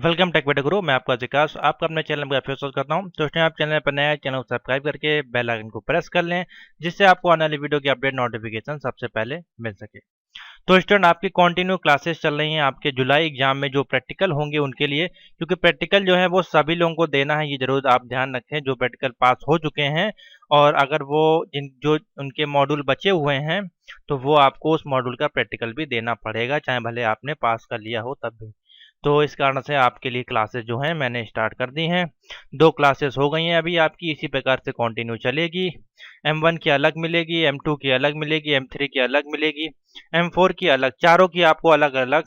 Welcome take बेटा गुरु। मैं आपका विकास आपका अपने चैनल में फिर स्वागत करता हूं। दोस्तों, आप चैनल पर नए हैं, चैनल को सब्सक्राइब करके बेल आइकन को प्रेस कर लें, जिससे आपको आने वाली वीडियो की अपडेट नोटिफिकेशन सबसे पहले मिल सके। तो स्टूडेंट, आपकी कंटिन्यू क्लासेस चल रही हैं आपके जुलाई एग्जाम में जो प्रैक्टिकल होंगे उनके लिए, क्योंकि प्रैक्टिकल जो है वो सभी लोगों को देना है। ये जरूर आप ध्यान रखें, जो प्रैक्टिकल पास हो चुके हैं और अगर वो जिन जो उनके मॉड्यूल बचे हुए हैं तो वो आपको उस मॉड्यूल का प्रैक्टिकल भी देना पड़ेगा, चाहे भले आपने पास कर लिया हो तब भी। तो इस कारण से आपके लिए क्लासेस जो हैं मैंने स्टार्ट कर दी हैं। 2 क्लासेस हो गई हैं अभी आपकी, इसी प्रकार से कंटिन्यू चलेगी। M1 की अलग मिलेगी, M2 की अलग मिलेगी, M3 की अलग मिलेगी, M4 की अलग, चारों की आपको अलग अलग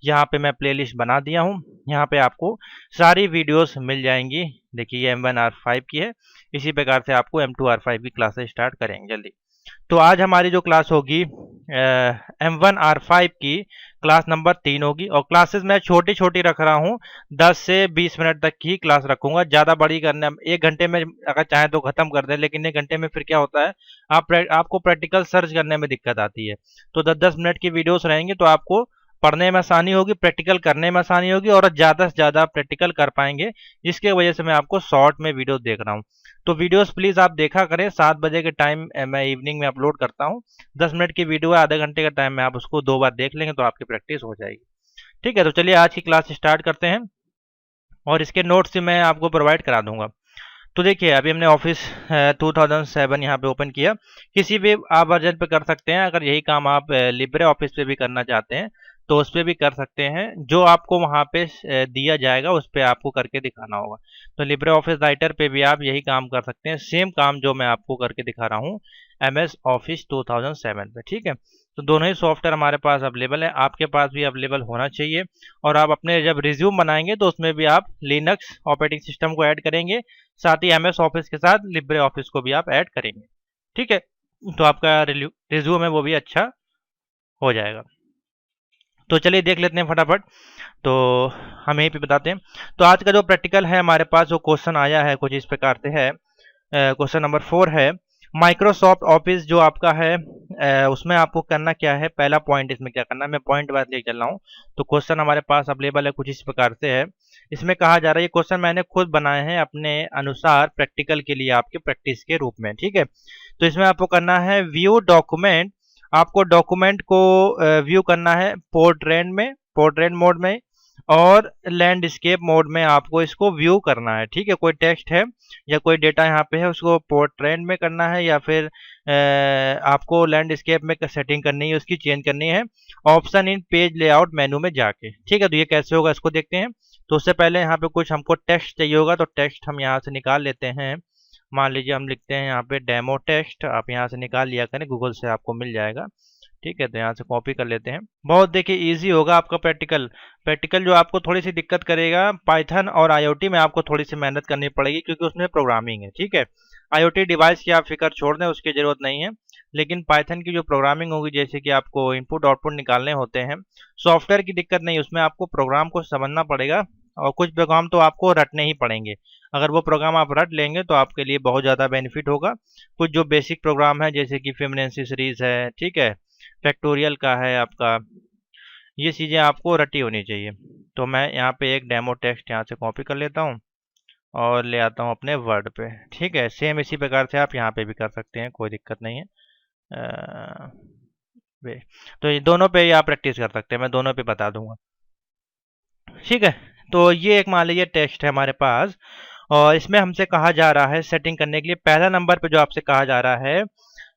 यहाँ पे मैं प्लेलिस्ट बना दिया हूँ। यहाँ पे आपको सारी वीडियोस मिल जाएंगी। देखिए, ये M1R5 की है। इसी प्रकार से आपको M2R5 की क्लासेस स्टार्ट करेंगे जल्दी। तो आज हमारी जो क्लास होगी M1R5 की क्लास नंबर 3 होगी, और क्लासेस मैं छोटी छोटी रख रहा हूँ। 10 से 20 मिनट तक की क्लास रखूंगा, ज़्यादा बड़ी करने 1 घंटे में अगर चाहे तो ख़त्म कर दें, लेकिन 1 घंटे में फिर क्या होता है, आपको प्रैक्टिकल सर्च करने में दिक्कत आती है। तो 10-10 मिनट की वीडियोस रहेंगी, तो आपको पढ़ने में आसानी होगी, प्रैक्टिकल करने में आसानी होगी, और ज़्यादा से ज़्यादा प्रैक्टिकल कर पाएंगे। जिसके वजह से मैं आपको शॉर्ट में वीडियो देख रहा हूँ। तो वीडियोस प्लीज़ आप देखा करें। 7 बजे के टाइम मैं इवनिंग में अपलोड करता हूँ। 10 मिनट की वीडियो है, आधे घंटे का टाइम में आप उसको 2 बार देख लेंगे तो आपकी प्रैक्टिस हो जाएगी। ठीक है, तो चलिए आज की क्लास स्टार्ट करते हैं, और इसके नोट्स मैं आपको प्रोवाइड करा दूंगा। तो देखिए, अभी हमने ऑफिस 2007 यहाँ पे ओपन किया। किसी भी आप वर्जन पे कर सकते हैं। अगर यही काम आप लिब्रे ऑफिस पे भी करना चाहते हैं तो उस पर भी कर सकते हैं। जो आपको वहाँ पे दिया जाएगा उस पर आपको करके दिखाना होगा। तो लिब्रे ऑफिस राइटर पे भी आप यही काम कर सकते हैं, सेम काम जो मैं आपको करके दिखा रहा हूँ MS ऑफिस 2007 पे। ठीक है, तो दोनों ही सॉफ्टवेयर हमारे पास अवेलेबल है, आपके पास भी अवेलेबल होना चाहिए। और आप अपने जब रिज्यूम बनाएंगे तो उसमें भी आप लिनक्स ऑपरेटिंग सिस्टम को ऐड करेंगे, साथ ही MS ऑफिस के साथ लिब्रे ऑफिस को भी आप ऐड करेंगे। ठीक है, तो आपका रिज्यूम है वो भी अच्छा हो जाएगा। तो चलिए देख लेते हैं फटाफट। तो हम यहीं पे बताते हैं। तो आज का जो प्रैक्टिकल है हमारे पास, जो क्वेश्चन आया है कुछ इस प्रकार से है। क्वेश्चन नंबर 4 है, माइक्रोसॉफ्ट ऑफिस जो आपका है उसमें आपको करना क्या है। पहला पॉइंट इसमें क्या करना है, मैं पॉइंट वाइज लेके चल रहा हूँ। तो क्वेश्चन हमारे पास अवेलेबल है कुछ इस प्रकार से है। इसमें कहा जा रहा है, ये क्वेश्चन मैंने खुद बनाए हैं अपने अनुसार प्रैक्टिकल के लिए, आपके प्रैक्टिस के रूप में। ठीक है, तो इसमें आपको करना है व्यू डॉक्यूमेंट। आपको डॉक्यूमेंट को व्यू करना है पोर्ट्रेट मोड में और लैंडस्केप मोड में आपको इसको व्यू करना है। ठीक है, कोई टेक्स्ट है या कोई डेटा यहाँ पे है, उसको पोर्ट्रेट में करना है या फिर आपको लैंडस्केप में सेटिंग करनी है, उसकी चेंज करनी है ऑप्शन इन पेज लेआउट मेनू में जाके। ठीक है, तो ये कैसे होगा इसको देखते हैं। तो उससे पहले यहाँ पे कुछ हमको टेक्स्ट चाहिए होगा, तो टेक्स्ट हम यहाँ से निकाल लेते हैं। मान लीजिए हम लिखते हैं यहाँ पे डेमो टेक्स्ट, आप यहाँ से निकाल लिया करें, गूगल से आपको मिल जाएगा। ठीक है, तो यहाँ से कॉपी कर लेते हैं। बहुत देखिए इजी होगा आपका प्रैक्टिकल। प्रैक्टिकल जो आपको थोड़ी सी दिक्कत करेगा, पाइथन और IoT में आपको थोड़ी सी मेहनत करनी पड़ेगी, क्योंकि उसमें प्रोग्रामिंग है। ठीक है, IoT डिवाइस की आप फिक्र छोड़ दें, उसकी ज़रूरत नहीं है। लेकिन पाइथन की जो प्रोग्रामिंग होगी, जैसे कि आपको इनपुट आउटपुट निकालने होते हैं, सॉफ्टवेयर की दिक्कत नहीं, उसमें आपको प्रोग्राम को समझना पड़ेगा, और कुछ प्रोग्राम तो आपको रटने ही पड़ेंगे। अगर वो प्रोग्राम आप रट लेंगे तो आपके लिए बहुत ज़्यादा बेनिफिट होगा। कुछ जो बेसिक प्रोग्राम है, जैसे कि फिबोनाची सीरीज है, ठीक है, फैक्टोरियल का है आपका, ये चीज़ें आपको रटी होनी चाहिए। तो मैं यहाँ पे एक डेमो टेक्स्ट यहाँ से कॉपी कर लेता हूँ और ले आता हूँ अपने वर्ड पे। ठीक है, सेम इसी प्रकार से आप यहाँ पे भी कर सकते हैं, कोई दिक्कत नहीं है। वे तो ये दोनों पे ही आप प्रैक्टिस कर सकते हैं, मैं दोनों पे बता दूंगा। ठीक है, तो ये एक मान लीजिए टेक्स्ट है हमारे पास, और इसमें हमसे कहा जा रहा है सेटिंग करने के लिए, पहला नंबर पे जो आपसे कहा जा रहा है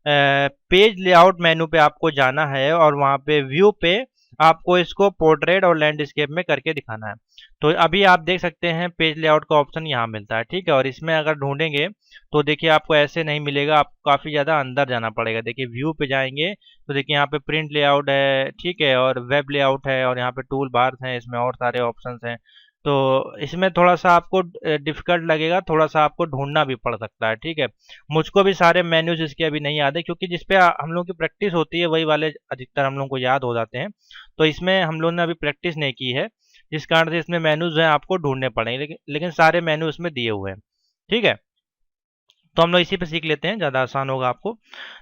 पेज लेआउट मेनू पे आपको जाना है, और वहाँ पे व्यू पे आपको इसको पोर्ट्रेट और लैंडस्केप में करके दिखाना है। तो अभी आप देख सकते हैं पेज लेआउट का ऑप्शन यहाँ मिलता है। ठीक है, और इसमें अगर ढूंढेंगे तो देखिए आपको ऐसे नहीं मिलेगा, आपको काफ़ी ज़्यादा अंदर जाना पड़ेगा। देखिए व्यू पे जाएंगे तो देखिए यहाँ पे प्रिंट लेआउट है, ठीक है, और वेब लेआउट है, और यहाँ पे टूल बार्स हैं, इसमें और सारे ऑप्शंस हैं। तो इसमें थोड़ा सा आपको डिफिकल्ट लगेगा, थोड़ा सा आपको ढूंढना भी पड़ सकता है। ठीक है, मुझको भी सारे मेन्यूज इसके अभी नहीं याद है, क्योंकि जिसपे हम लोग की प्रैक्टिस होती है वही वाले अधिकतर हम लोग को याद हो जाते हैं। तो इसमें हम लोग ने अभी प्रैक्टिस नहीं की है, जिस कारण से इसमें मेन्यूज हैं आपको ढूंढने पड़ेंगे, लेकिन सारे मेन्यू इसमें दिए हुए हैं। ठीक है, तो हम लोग इसी पे सीख लेते हैं, ज़्यादा आसान होगा आपको।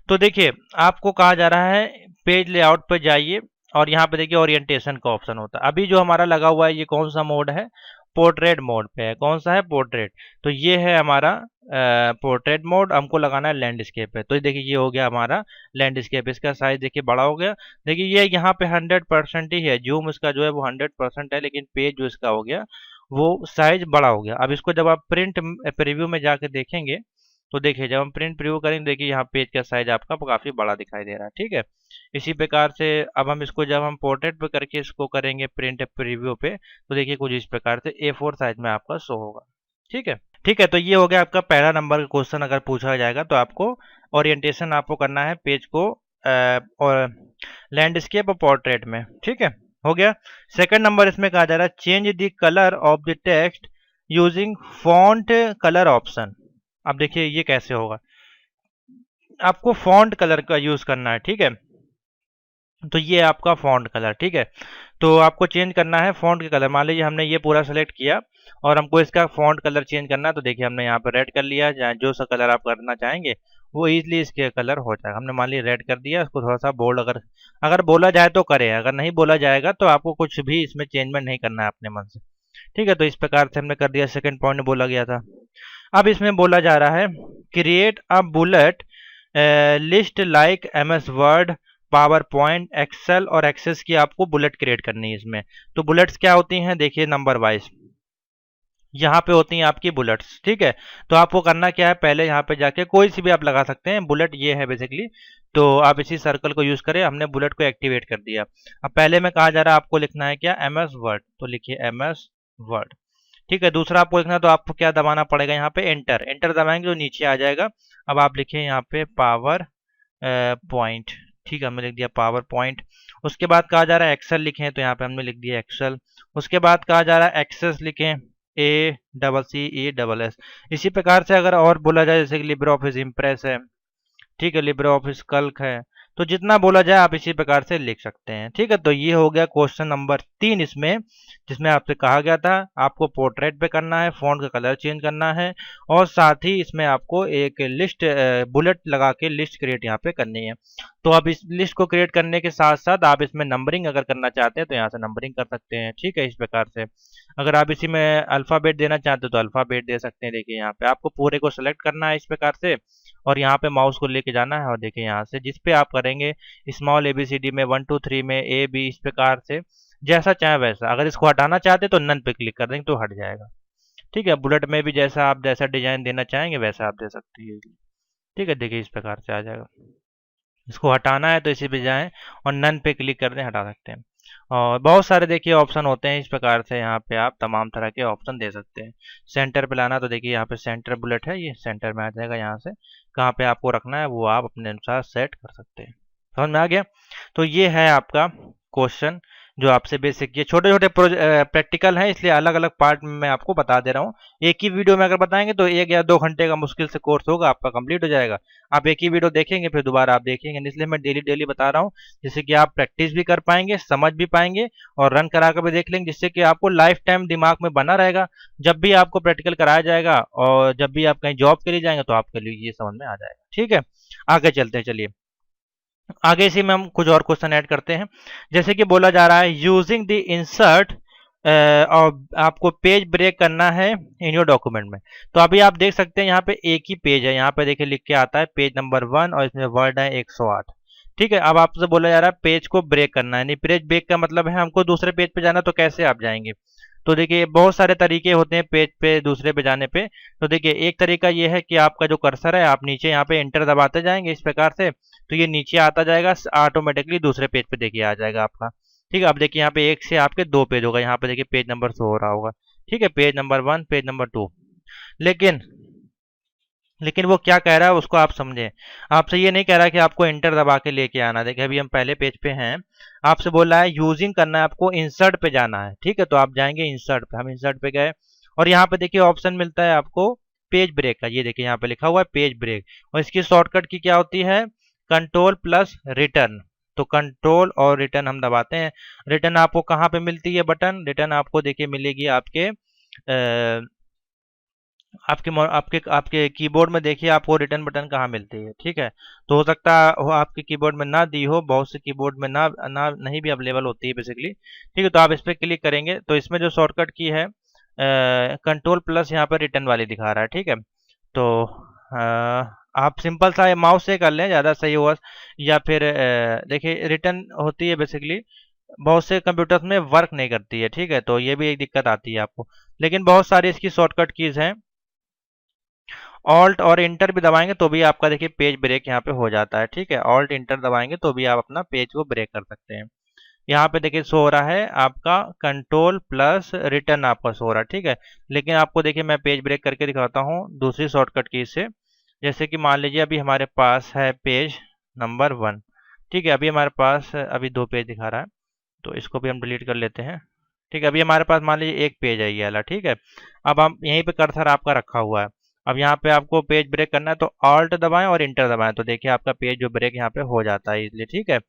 तो देखिए आपको कहा जा रहा है पेज लेआउट पर जाइए, और यहाँ पे देखिए ओरिएंटेशन का ऑप्शन होता है। अभी जो हमारा लगा हुआ है ये कौन सा मोड है, पोर्ट्रेट मोड पे है। कौन सा है, पोर्ट्रेट। तो ये है हमारा पोर्ट्रेट मोड, हमको लगाना है लैंडस्केप पे। तो देखिए ये हो गया हमारा लैंडस्केप, इसका साइज देखिए बड़ा हो गया। देखिए ये यहाँ पे 100% ही है, जूम इसका जो है वो 100% है, लेकिन पेज जो इसका हो गया वो साइज बड़ा हो गया। अब इसको जब आप प्रिंट प्रीव्यू में जाके देखेंगे तो देखिए जब हम प्रिंट प्रीव्यू करेंगे देखिए यहाँ पेज का साइज आपका काफी बड़ा दिखाई दे रहा है, ठीक है। इसी प्रकार से अब हम इसको जब हम पोर्ट्रेट पे करके इसको करेंगे प्रिंट प्रीव्यू पे तो देखिए कुछ इस प्रकार से A4 साइज में आपका शो होगा, ठीक है। ठीक है, तो ये हो गया आपका पहला नंबर का क्वेश्चन। अगर पूछा जाएगा तो आपको ओरिएंटेशन आपको करना है पेज को और लैंडस्केप और पोर्ट्रेट में, ठीक है, हो गया। सेकंड नंबर इसमें कहा जा रहा है change the colour of the text using font colour option. अब देखिए ये कैसे होगा, आपको फॉन्ट कलर का यूज करना है, ठीक है। तो ये आपका फॉन्ट कलर, ठीक है। तो आपको चेंज करना है फॉन्ट के कलर। मान लीजिए हमने ये पूरा सेलेक्ट किया और हमको इसका फॉन्ट कलर चेंज करना है, तो देखिए हमने यहाँ पे रेड कर लिया। जो सा कलर आप करना चाहेंगे वो इजीली इसके कलर हो जाएगा। हमने मान लिया रेड कर दिया, इसको थोड़ा सा बोल्ड अगर अगर बोला जाए तो करें, अगर नहीं बोला जाएगा तो आपको कुछ भी इसमें चेंजमेंट नहीं करना है अपने मन से, ठीक है। तो इस प्रकार से हमने कर दिया, सेकंड पॉइंट में बोला गया था। अब इसमें बोला जा रहा है create a bullet list like MS Word, PowerPoint, Excel और एक्सेस की आपको बुलेट क्रिएट करनी है इसमें। तो बुलेट्स क्या होती हैं, देखिए नंबर वाइज यहाँ पे होती हैं आपकी बुलेट्स, ठीक है। तो आपको करना क्या है, पहले यहाँ पे जाके कोई सी भी आप लगा सकते हैं, बुलेट ये है बेसिकली। तो आप इसी सर्कल को यूज करें, हमने बुलेट को एक्टिवेट कर दिया। अब पहले में कहा जा रहा है आपको लिखना है क्या, MS वर्ड, तो लिखिए MS वर्ड, ठीक है। दूसरा आपको लिखना है तो आपको क्या दबाना पड़ेगा, यहाँ पे एंटर, एंटर दबाएंगे तो नीचे आ जाएगा। अब आप लिखिए यहाँ पे पावर पॉइंट, ठीक है, हमने लिख दिया पावर पॉइंट। उसके बाद कहा जा रहा है एक्सेल लिखें, तो यहाँ पे हमने लिख दिया एक्सेल। उसके बाद कहा जा रहा है एक्सेस लिखें, ACCESS। इसी प्रकार से अगर और बोला जाए जैसे कि लिब्रे ऑफिस इम्प्रेस है, ठीक है, लिब्रे ऑफिस कल्क है, तो जितना बोला जाए आप इसी प्रकार से लिख सकते हैं, ठीक है। तो ये हो गया क्वेश्चन नंबर 3 इसमें, जिसमें आपसे कहा गया था आपको पोर्ट्रेट पे करना है, फॉन्ट का कलर चेंज करना है और साथ ही इसमें आपको एक लिस्ट बुलेट लगा के लिस्ट क्रिएट यहाँ पे करनी है। तो अब इस लिस्ट को क्रिएट करने के साथ साथ आप इसमें नंबरिंग अगर करना चाहते हैं तो यहाँ से नंबरिंग कर सकते हैं, ठीक है। इस प्रकार से अगर आप इसी में अल्फाबेट देना चाहते हो तो अल्फाबेट दे सकते हैं। देखिए यहाँ पे आपको पूरे को सेलेक्ट करना है इस प्रकार से और यहाँ पे माउस को लेके जाना है और देखिए यहाँ से जिस पे आप करेंगे स्मॉल ABCD में 1 2 3 में AB, इस प्रकार से जैसा चाहे वैसा। अगर इसको हटाना चाहते तो नन पे क्लिक कर देंगे तो हट जाएगा, ठीक है। बुलेट में भी जैसा आप जैसा डिजाइन देना चाहेंगे वैसा आप दे सकते हैं, ठीक है। देखिए इस प्रकार से आ जाएगा। इसको हटाना है तो इसी पे जाएं और नन पे क्लिक कर दें, हटा सकते हैं। और बहुत सारे देखिए ऑप्शन होते हैं इस प्रकार से, यहाँ पे आप तमाम तरह के ऑप्शन दे सकते हैं। सेंटर पे लाना तो देखिए यहाँ पे सेंटर बुलेट है, ये सेंटर में आ जाएगा। यहाँ से कहाँ पे आपको रखना है वो आप अपने अनुसार सेट कर सकते हैं। समझ में आ गया। तो ये है आपका क्वेश्चन जो आपसे बेसिक, ये छोटे छोटे प्रैक्टिकल हैं इसलिए अलग अलग पार्ट में मैं आपको बता दे रहा हूँ। एक ही वीडियो में अगर बताएंगे तो 1 या 2 घंटे का मुश्किल से कोर्स होगा आपका कंप्लीट हो जाएगा। आप एक ही वीडियो देखेंगे फिर दोबारा आप देखेंगे, इसलिए मैं डेली डेली बता रहा हूँ जिससे कि आप प्रैक्टिस भी कर पाएंगे, समझ भी पाएंगे और रन करा कर भी देख लेंगे, जिससे कि आपको लाइफ टाइम दिमाग में बना रहेगा। जब भी आपको प्रैक्टिकल कराया जाएगा और जब भी आप कहीं जॉब के लिए जाएंगे तो आपके लिए ये समझ में आ जाएगा, ठीक है। आगे चलते हैं, चलिए आगे इसी में हम कुछ और क्वेश्चन ऐड करते हैं। जैसे कि बोला जा रहा है यूजिंग द इंसर्ट और आपको पेज ब्रेक करना है इन योर डॉक्यूमेंट में। तो अभी आप देख सकते हैं यहाँ पे एक ही पेज है, यहाँ पे देखिए लिख के आता है पेज नंबर 1 और इसमें वर्ड है 108, ठीक है। अब आपसे बोला जा रहा है पेज को ब्रेक करना है, नहीं पेज ब्रेक का मतलब है हमको दूसरे पेज पे जाना, तो कैसे आप जाएंगे। तो देखिए बहुत सारे तरीके होते हैं पेज पे दूसरे पे जाने पे। तो देखिए एक तरीका ये है कि आपका जो कर्सर है आप नीचे यहाँ पे एंटर दबाते जाएंगे इस प्रकार से, तो ये नीचे आता जाएगा ऑटोमेटिकली दूसरे पेज पे देखिए आ जाएगा आपका, ठीक है। अब देखिए यहाँ पे 1 से आपके 2 पेज होगा, यहाँ पे देखिए पेज नंबर शो हो रहा होगा, ठीक है, पेज नंबर 1 पेज नंबर 2। लेकिन लेकिन वो क्या कह रहा है उसको आप समझें। आपसे ये नहीं कह रहा कि आपको इंटर दबा के लेके आना। देखिए अभी हम पहले पेज पे हैं, आपसे बोल रहा है यूजिंग करना है आपको, इंसर्ट पे जाना है, ठीक है। तो आप जाएंगे इंसर्ट पे, हम इंसर्ट पे गए और यहाँ पे देखिए ऑप्शन मिलता है आपको पेज ब्रेक का। ये देखिए यहाँ पे लिखा हुआ है पेज ब्रेक और इसकी शॉर्टकट की क्या होती है, कंट्रोल प्लस रिटर्न। तो कंट्रोल और रिटर्न हम दबाते हैं। रिटर्न आपको कहाँ पे मिलती है बटन, रिटर्न आपको देखिए मिलेगी आपके आपके आपके कीबोर्ड में देखिए आपको रिटर्न बटन कहाँ मिलती है, ठीक है। तो हो सकता हो आपके कीबोर्ड में ना दी हो, बहुत से कीबोर्ड में ना नहीं भी अवेलेबल होती है बेसिकली, ठीक है। तो आप इस पर क्लिक करेंगे तो इसमें जो शॉर्टकट की है कंट्रोल प्लस यहाँ पर रिटर्न वाली दिखा रहा है, ठीक है। तो आप सिंपल सा माउस से कर लें, ज़्यादा सही होगा। या फिर देखिए रिटर्न होती है बेसिकली, बहुत से कंप्यूटर्स में वर्क नहीं करती है, ठीक है। तो ये भी एक दिक्कत आती है आपको, लेकिन बहुत सारी इसकी शॉर्टकट कीज हैं। ऑल्ट और इंटर भी दबाएंगे तो भी आपका देखिए पेज ब्रेक यहाँ पे हो जाता है, ठीक है। ऑल्ट इंटर दबाएंगे तो भी आप अपना पेज को ब्रेक कर सकते हैं। यहाँ पे देखिए शो हो रहा है आपका कंट्रोल प्लस रिटर्न आपका शो हो रहा है, ठीक है। लेकिन आपको देखिए मैं पेज ब्रेक करके दिखाता हूँ दूसरी शॉर्टकट की से। जैसे कि मान लीजिए अभी हमारे पास है पेज नंबर 1, ठीक है। अभी हमारे पास अभी 2 पेज दिखा रहा है, तो इसको भी हम डिलीट कर लेते हैं, ठीक है। अभी हमारे पास मान लीजिए एक पेज है ये वाला, ठीक है। अब हम यहीं पे कर्सर आपका रखा हुआ है। अब यहाँ पे आपको पेज ब्रेक करना है तो ऑल्ट दबाएं और इंटर दबाएं, तो देखिए आपका पेज जो ब्रेक यहाँ पे हो जाता है इसलिए, ठीक है।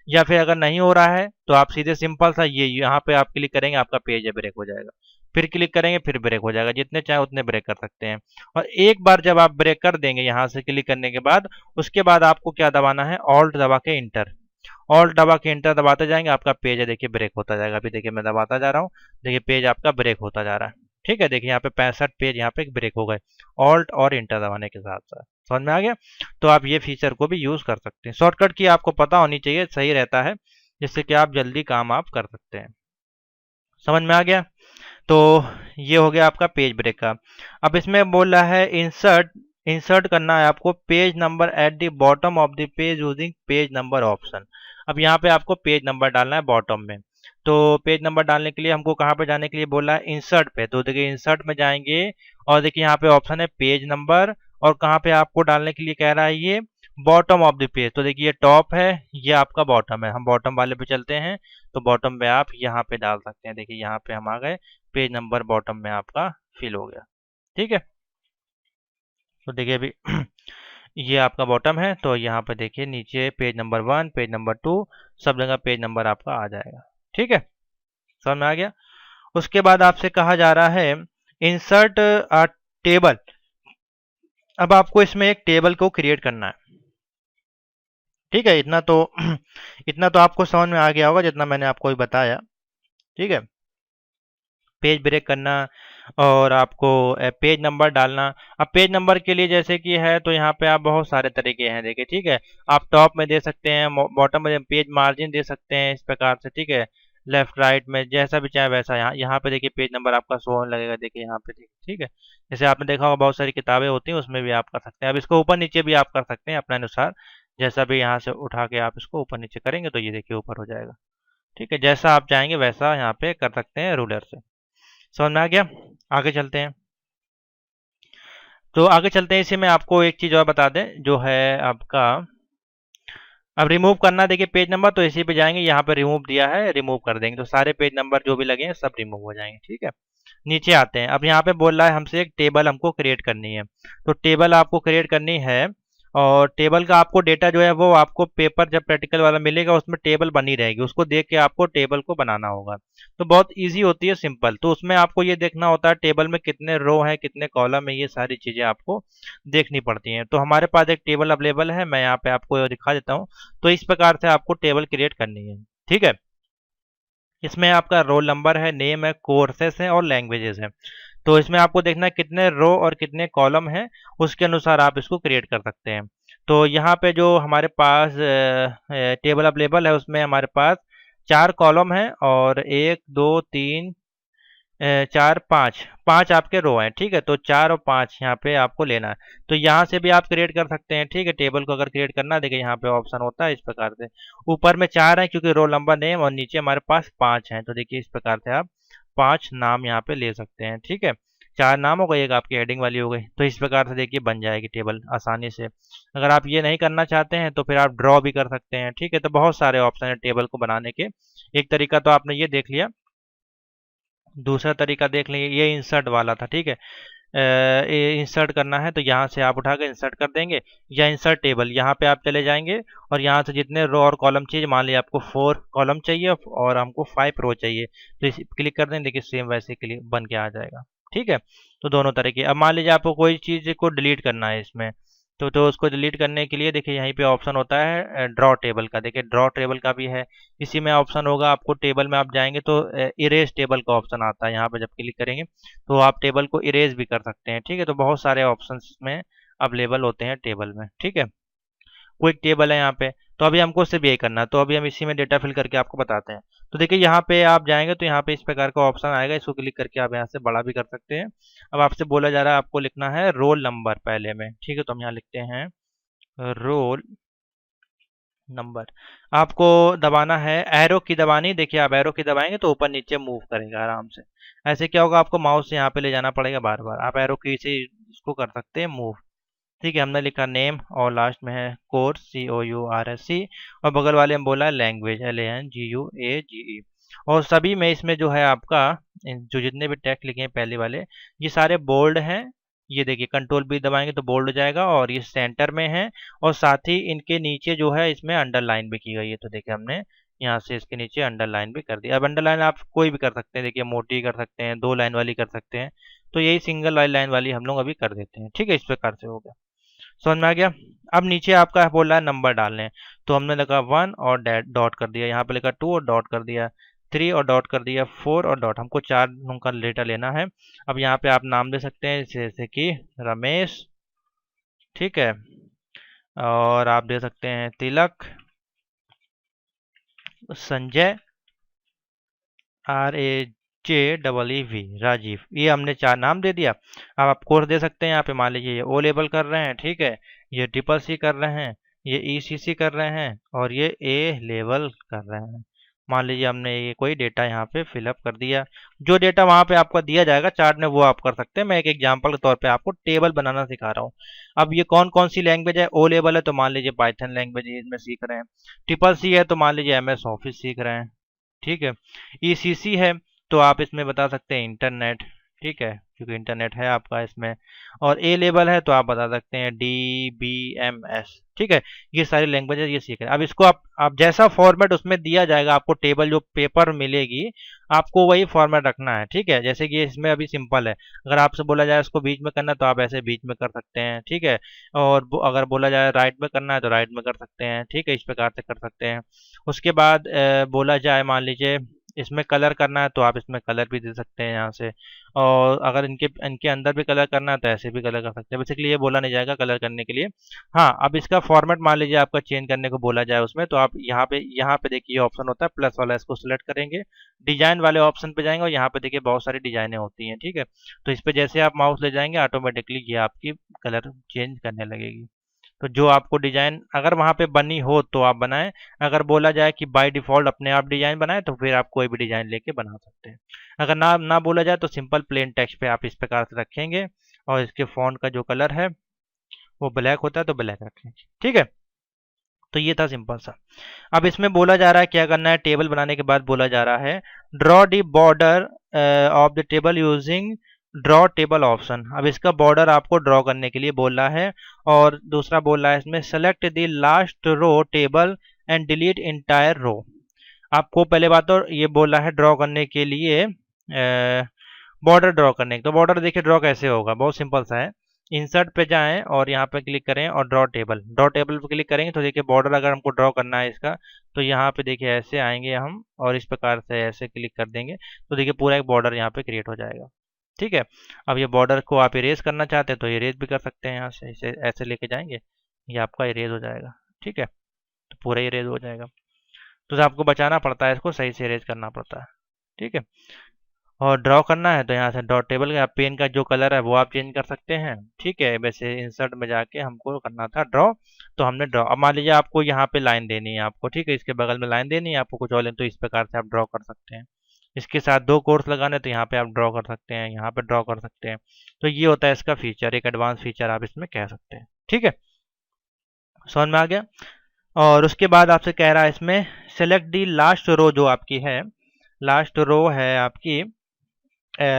या फिर अगर नहीं हो रहा है तो आप सीधे सिंपल सा ये यहाँ पे आप क्लिक करेंगे, आपका पेज ब्रेक हो जाएगा। फिर क्लिक करेंगे फिर ब्रेक हो जाएगा, जितने चाहे उतने ब्रेक कर सकते हैं। और एक बार जब आप ब्रेक कर देंगे यहाँ से क्लिक करने के बाद, उसके बाद आपको क्या दबाना है, ऑल्ट दबा के इंटर। ऑल्ट दबा के इंटर दबाते जाएंगे, आपका पेज है देखिए ब्रेक होता जाएगा। अभी देखिए मैं दबाता जा रहा हूँ, देखिए पेज आपका ब्रेक होता जा रहा है, ठीक है। देखिए यहाँ पे 65 पेज यहाँ पे ब्रेक हो गए ऑल्ट और इंटर दबाने के साथ साथ। समझ में आ गया। तो आप ये फीचर को भी यूज कर सकते हैं। शॉर्टकट की आपको पता होनी चाहिए, सही रहता है, जिससे कि आप जल्दी काम आप कर सकते हैं। समझ में आ गया। तो ये हो गया आपका पेज ब्रेक का। अब इसमें बोल रहा है इंसर्ट, इंसर्ट करना है आपको page number at the bottom of the page using page number option. अब यहाँ पे आपको पेज नंबर डालना है बॉटम में। तो पेज नंबर डालने के लिए हमको कहाँ पे जाने के लिए बोला है, इंसर्ट पे। तो देखिए इंसर्ट में जाएंगे और देखिए यहाँ पे ऑप्शन है पेज नंबर, और कहाँ पे आपको डालने के लिए कह रहा है ये बॉटम ऑफ द पेज। तो देखिए ये टॉप है, ये आपका बॉटम है, हम बॉटम वाले पे चलते हैं। तो बॉटम पे आप यहाँ पे डाल सकते हैं। देखिए यहाँ पे हम आ गए, पेज नंबर बॉटम में आपका फिल हो गया, ठीक है। तो देखिए अभी ये आपका बॉटम है, तो यहाँ पे देखिए नीचे पेज नंबर 1 पेज नंबर 2 सब जगह पेज नंबर आपका आ जाएगा, ठीक है। समझ में आ गया। उसके बाद आपसे कहा जा रहा है इंसर्ट अ टेबल। अब आपको इसमें एक टेबल को क्रिएट करना है, ठीक है। इतना तो इतना तो आपको समझ में आ गया होगा जितना मैंने आपको भी बताया, ठीक है। पेज ब्रेक करना और आपको पेज नंबर डालना। अब पेज नंबर के लिए जैसे कि है तो यहाँ पे आप बहुत सारे तरीके हैं देखिए, ठीक है। आप टॉप में दे सकते हैं, बॉटम में पेज मार्जिन दे सकते हैं इस प्रकार से, ठीक है। लेफ्ट राइट में जैसा भी चाहे वैसा। यहाँ यहाँ पे देखिए पेज नंबर आपका शो होने लगेगा, देखिए यहाँ पे देखिए, ठीक है। जैसे आपने देखा होगा बहुत सारी किताबें होती हैं उसमें भी आप कर सकते हैं। अब इसको ऊपर नीचे भी आप कर सकते हैं अपने अनुसार, जैसा भी यहाँ से उठा के आप इसको ऊपर नीचे करेंगे तो ये देखिए ऊपर हो जाएगा, ठीक है। जैसा आप चाहेंगे वैसा यहाँ पे कर सकते हैं रूलर से। समझ में आ गया। आगे चलते हैं। तो आगे चलते हैं, इसी में आपको एक चीज़ और बता दें जो है आपका, अब रिमूव करना देखिए पेज नंबर, तो इसी पे जाएंगे, यहाँ पे रिमूव दिया है, रिमूव कर देंगे तो सारे पेज नंबर जो भी लगे हैं सब रिमूव हो जाएंगे, ठीक है। नीचे आते हैं। अब यहाँ पे बोल रहा है हमसे एक टेबल हमको क्रिएट करनी है। तो टेबल आपको क्रिएट करनी है, और टेबल का आपको डेटा जो है वो आपको पेपर जब प्रैक्टिकल वाला मिलेगा उसमें टेबल बनी रहेगी, उसको देख के आपको टेबल को बनाना होगा। तो बहुत इजी होती है, सिंपल। तो उसमें आपको ये देखना होता है टेबल में कितने रो हैं कितने कॉलम है, ये सारी चीज़ें आपको देखनी पड़ती हैं। तो हमारे पास एक टेबल अवेलेबल है, मैं यहाँ पे आपको दिखा देता हूँ। तो इस प्रकार से आपको टेबल क्रिएट करनी है, ठीक है। इसमें आपका रोल नंबर है, नेम है, कोर्सेस है और लैंग्वेजेस है। तो इसमें आपको देखना है कितने रो और कितने कॉलम हैं, उसके अनुसार आप इसको क्रिएट कर सकते हैं। तो यहाँ पे जो हमारे पास टेबल अवेलेबल है उसमें हमारे पास 4 कॉलम है और 1 2 3 4 5 5 आपके रो हैं, ठीक है। तो 4 और 5 यहाँ पे आपको लेना है। तो यहाँ से भी आप क्रिएट कर सकते हैं, ठीक है। टेबल को अगर क्रिएट करना है देखिए यहाँ पे ऑप्शन होता है इस प्रकार से। ऊपर में 4 है क्योंकि रोल नंबर नेम, और नीचे हमारे पास 5 हैं। तो देखिए इस प्रकार से आप 5 नाम यहाँ पे ले सकते हैं, ठीक है। 4 नाम हो गई, एक आपकी हेडिंग वाली हो गई। तो इस प्रकार से देखिए बन जाएगी टेबल आसानी से। अगर आप ये नहीं करना चाहते हैं तो फिर आप ड्रॉ भी कर सकते हैं, ठीक है। तो बहुत सारे ऑप्शन है टेबल को बनाने के। एक तरीका तो आपने ये देख लिया, दूसरा तरीका देख लेंगे, ये इंसर्ट वाला था, ठीक है। इंसर्ट करना है तो यहाँ से आप उठा के इंसर्ट कर देंगे, या इंसर्ट टेबल यहाँ पे आप चले जाएंगे और यहाँ से जितने रो और कॉलम चाहिए, मान लिया आपको 4 कॉलम चाहिए और हमको 5 रो चाहिए, तो इस क्लिक कर देंगे, देखिए सेम वैसे के लिए बन के आ जाएगा, ठीक है। तो दोनों तरह की। अब मान लीजिए आपको कोई चीज़ को डिलीट करना है इसमें, तो उसको डिलीट करने के लिए देखिए यहीं पे ऑप्शन होता है ड्रॉ टेबल का। देखिए ड्रॉ टेबल का भी है, इसी में ऑप्शन होगा आपको। टेबल में आप जाएंगे तो इरेज टेबल का ऑप्शन आता है, यहाँ पे जब क्लिक करेंगे तो आप टेबल को इरेज भी कर सकते हैं। ठीक है, तो बहुत सारे ऑप्शन इसमें अवेलेबल होते हैं टेबल में। ठीक है, क्विक टेबल है यहाँ पे। तो अभी हमको सिर्फ यही करना है, तो अभी हम इसी में डेटा फिल करके आपको बताते हैं। तो देखिए यहाँ पे आप जाएंगे तो यहाँ पे इस प्रकार का ऑप्शन आएगा, इसको क्लिक करके आप यहाँ से बड़ा भी कर सकते हैं। अब आपसे बोला जा रहा है आपको लिखना है रोल नंबर पहले में। ठीक है, तो हम यहाँ लिखते हैं रोल नंबर। आपको दबाना है, एरो की दबानी। देखिए आप एरो की दबाएंगे तो ऊपर नीचे मूव करेगा आराम से। ऐसे क्या होगा, आपको माउस से यहाँ पे ले जाना पड़ेगा बार बार। आप एरो की से इसको कर सकते हैं मूव। ठीक है, हमने लिखा नेम और लास्ट में है कोर्स COURSE, और बगल वाले में बोला है लैंग्वेज LANGUAGE। और सभी में इसमें जो है आपका जो जितने भी टेक्स्ट लिखे हैं पहले वाले, ये सारे बोल्ड हैं। ये देखिए कंट्रोल B दबाएंगे तो बोल्ड हो जाएगा, और ये सेंटर में है। और साथ ही इनके नीचे जो है इसमें अंडरलाइन भी की गई है। तो देखिए हमने यहाँ से इसके नीचे अंडरलाइन भी कर दिया। अब अंडरलाइन आप कोई भी कर सकते हैं, देखिए मोटी कर सकते हैं, 2 लाइन वाली कर सकते हैं। तो यही सिंगल लाइन वाली हम लोग अभी कर देते हैं। ठीक है, इस प्रकार से हो गया, समझ में आ गया। अब नीचे आपका बोल रहा है नंबर डालने, तो हमने लगा 1 और डॉट कर दिया। यहाँ पे लिखा 2 और डॉट कर दिया, 3 और डॉट कर दिया, 4 और डॉट। हमको 4 का डेटा लेना है। अब यहाँ पे आप नाम दे सकते हैं जैसे कि रमेश। ठीक है, और आप दे सकते हैं तिलक, संजय, RAJEEV, राजीव। ये हमने 4 नाम दे दिया। अब आप कोर्स दे सकते हैं यहाँ पे। मान लीजिए ये O लेवल कर रहे हैं, ठीक है, ये CCC कर रहे हैं, ये ECC कर रहे हैं, और ये A लेवल कर रहे हैं। मान लीजिए हमने ये कोई डेटा यहाँ पे फिलअप कर दिया। जो डेटा वहाँ पे आपका दिया जाएगा चार्ट में वो आप कर सकते हैं। मैं एक एग्जांपल के तौर पे आपको टेबल बनाना सिखा रहा हूँ। अब ये कौन कौन सी लैंग्वेज है, O लेवल है तो मान लीजिए पाइथन लैंग्वेज इसमें सीख रहे हैं। CCC है तो मान लीजिए MS ऑफिस सीख रहे हैं। ठीक है, ECC है तो आप इसमें बता सकते हैं इंटरनेट। ठीक है, क्योंकि इंटरनेट है आपका इसमें। और A लेवल है तो आप बता सकते हैं DBMS। ठीक है, ये सारी लैंग्वेजेस ये सीख रहे हैं। अब इसको आप जैसा फॉर्मेट उसमें दिया जाएगा आपको, टेबल जो पेपर मिलेगी आपको वही फॉर्मेट रखना है। ठीक है, जैसे कि इसमें अभी सिंपल है, अगर आपसे बोला जाए इसको बीच में करना तो आप ऐसे बीच में कर सकते हैं। ठीक है, और अगर बोला जाए राइट में करना है तो राइट में कर सकते हैं। ठीक है, इस प्रकार से कर सकते हैं। उसके बाद बोला जाए मान लीजिए इसमें कलर करना है तो आप इसमें कलर भी दे सकते हैं यहाँ से। और अगर इनके इनके अंदर भी कलर करना है तो ऐसे भी कलर कर सकते हैं। बेसिकली ये बोला नहीं जाएगा कलर करने के लिए। हाँ, अब इसका फॉर्मेट मान लीजिए आपका चेंज करने को बोला जाए उसमें, तो आप यहाँ पे देखिए ऑप्शन होता है प्लस वाला, इसको सिलेक्ट करेंगे, डिजाइन वाले ऑप्शन पे जाएंगे, और यहाँ पे देखिए बहुत सारी डिजाइनें होती हैं। ठीक है, तो इस पे जैसे आप माउस ले जाएंगे ऑटोमेटिकली ये आपकी कलर चेंज करने लगेगी। तो जो आपको डिजाइन अगर वहां पे बनी हो तो आप बनाएं। अगर बोला जाए कि बाय डिफॉल्ट अपने आप डिजाइन बनाए तो फिर आप कोई भी डिजाइन लेके बना सकते हैं। अगर ना बोला जाए तो सिंपल प्लेन टेक्स्ट पे आप इस प्रकार से रखेंगे, और इसके फॉन्ट का जो कलर है वो ब्लैक होता है तो ब्लैक रखेंगे। ठीक है, तो ये था सिंपल सा। अब इसमें बोला जा रहा है क्या करना है, टेबल बनाने के बाद बोला जा रहा है draw the border of the table using draw table option. अब इसका बॉर्डर आपको ड्रॉ करने के लिए बोल रहा है। और दूसरा बोल रहा है इसमें select the last row table and delete entire row. आपको पहले बात तो ये बोल रहा है ड्रॉ करने के लिए बॉर्डर ड्रॉ करने के। तो बॉर्डर देखिए ड्रॉ कैसे होगा, बहुत सिंपल सा है। इंसर्ट पे जाएं और यहाँ पे क्लिक करें और ड्रॉ टेबल पे क्लिक करेंगे तो देखिए बॉर्डर अगर हमको ड्रॉ करना है इसका, तो यहाँ पे देखिए ऐसे आएंगे हम और इस प्रकार से ऐसे क्लिक कर देंगे तो देखिए पूरा एक बॉर्डर यहाँ पे क्रिएट हो जाएगा। ठीक है, अब ये बॉर्डर को आप इरेज करना चाहते हैं तो इरेज भी कर सकते हैं, यहाँ से इसे ऐसे लेके जाएंगे ये आपका इरेज हो जाएगा। ठीक है, तो पूरा इरेज हो जाएगा। तो आपको बचाना पड़ता है, इसको सही से इरेज करना पड़ता है। ठीक है, और ड्रॉ करना है तो यहाँ से ड्रॉ टेबल का पेन का जो कलर है वो आप चेंज कर सकते हैं। ठीक है, वैसे इंसर्ट में जाके हमको करना था ड्रॉ, तो हमने ड्रॉ। अब मान लीजिए आपको यहाँ पे लाइन देनी है आपको, ठीक है, इसके बगल में लाइन देनी है आपको कुछ और, तो इस प्रकार से आप ड्रॉ कर सकते हैं। इसके साथ 2 कोर्स लगाने तो यहाँ पे आप ड्रॉ कर सकते हैं, यहाँ पे ड्रॉ कर सकते हैं। तो ये होता है इसका फीचर, एक एडवांस फीचर आप इसमें कह सकते हैं। ठीक है, समझ में आ गया। और उसके बाद आपसे कह रहा है इसमें सेलेक्ट दी लास्ट रो, जो आपकी है लास्ट रो है आपकी,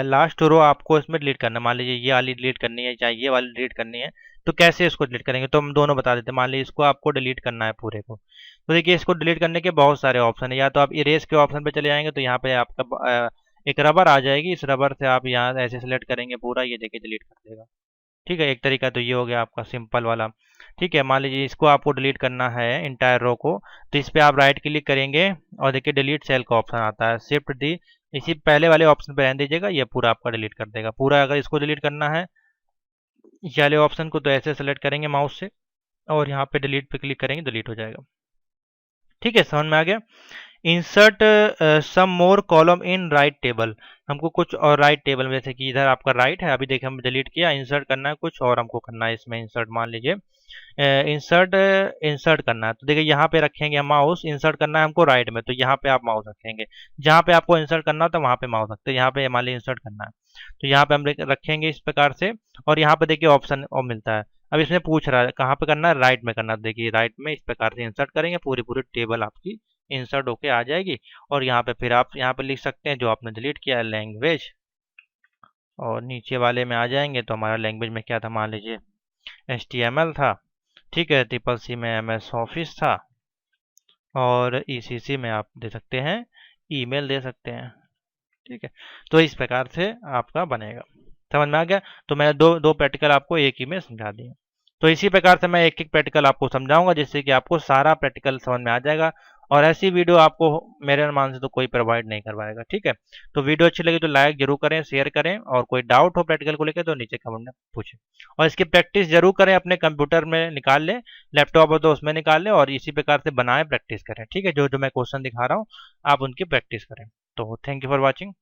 लास्ट रो आपको इसमें डिलीट करना। मान लीजिए ये वाली डिलीट करनी है, चाहे ये वाली डिलीट करनी है, तो कैसे इसको डिलीट करेंगे तो हम दोनों बता देते हैं। मान लीजिए इसको आपको डिलीट करना है पूरे को, तो देखिए इसको डिलीट करने के बहुत सारे ऑप्शन है। या तो आप इरेज के ऑप्शन पे चले जाएंगे तो यहाँ पे आपका एक रबर आ जाएगी, इस रबर से आप यहाँ ऐसे सेलेक्ट करेंगे पूरा, ये देखिए डिलीट कर देगा। ठीक है, एक तरीका तो ये हो गया आपका सिंपल वाला। ठीक है, मान लीजिए इसको आपको डिलीट करना है इंटायर रो को, तो इस पे आप राइट क्लिक करेंगे और देखिए डिलीट सेल का ऑप्शन आता है, शिफ्ट डी इसी पहले वाले ऑप्शन पे रहने दीजिएगा, ये पूरा आपका डिलीट कर देगा पूरा। अगर इसको डिलीट करना है ये वाले ऑप्शन को, तो ऐसे सेलेक्ट करेंगे माउस से और यहाँ पे डिलीट पे क्लिक करेंगे, डिलीट हो जाएगा। ठीक है, समझ में आ गया। Insert some more column in right table, हमको कुछ और राइट टेबल में, जैसे कि इधर आपका राइट है, अभी देखिए हम डिलीट किया, इंसर्ट करना है कुछ और हमको करना है इसमें इंसर्ट, मान लीजिए इंसर्ट इंसर्ट करना है, तो देखिए यहाँ पे रखेंगे हम माउस, इंसर्ट करना है हमको राइट में, तो यहाँ पे आप माउस रखेंगे, जहाँ पे आपको इंसर्ट करना हो तो वहाँ पे माउस रखते हैं, यहाँ पे मान लीजिए इंसर्ट करना है तो यहाँ पे हम रखेंगे इस प्रकार से। और यहाँ पे देखिए ऑप्शन और मिलता है, अब इसमें पूछ रहा है कहाँ पे करना है, राइट में करना है, देखिए राइट में इस प्रकार से इंसर्ट करेंगे, पूरी पूरी टेबल आपकी इंसर्ट होके आ जाएगी। और यहाँ पे फिर आप यहाँ पे लिख सकते हैं जो आपने डिलीट किया है, लैंग्वेज, और नीचे वाले में आ जाएंगे तो हमारा लैंग्वेज में क्या था, मान लीजिए HTML था। ठीक है, CCC में MS ऑफिस था, और ECC में आप दे सकते हैं ईमेल दे सकते हैं। ठीक है, तो इस प्रकार से आपका बनेगा। समझ में आ गया। तो मैंने दो दो प्रैक्टिकल आपको एक ही में समझा दिए। तो इसी प्रकार से मैं एक एक प्रैक्टिकल आपको समझाऊंगा जिससे कि आपको सारा प्रैक्टिकल समझ में आ जाएगा, और ऐसी वीडियो आपको मेरे अनुमान से तो कोई प्रोवाइड नहीं करवाएगा। ठीक है, तो वीडियो अच्छी लगी तो लाइक जरूर करें, शेयर करें, और कोई डाउट हो प्रैक्टिकल को लेकर तो नीचे कमेंट में पूछें, और इसकी प्रैक्टिस जरूर करें, अपने कंप्यूटर में निकाल लें, लैपटॉप हो तो उसमें निकाल लें, और इसी प्रकार से बनाएं, प्रैक्टिस करें। ठीक है, जो जो मैं क्वेश्चन दिखा रहा हूँ आप उनकी प्रैक्टिस करें। तो थैंक यू फॉर वॉचिंग।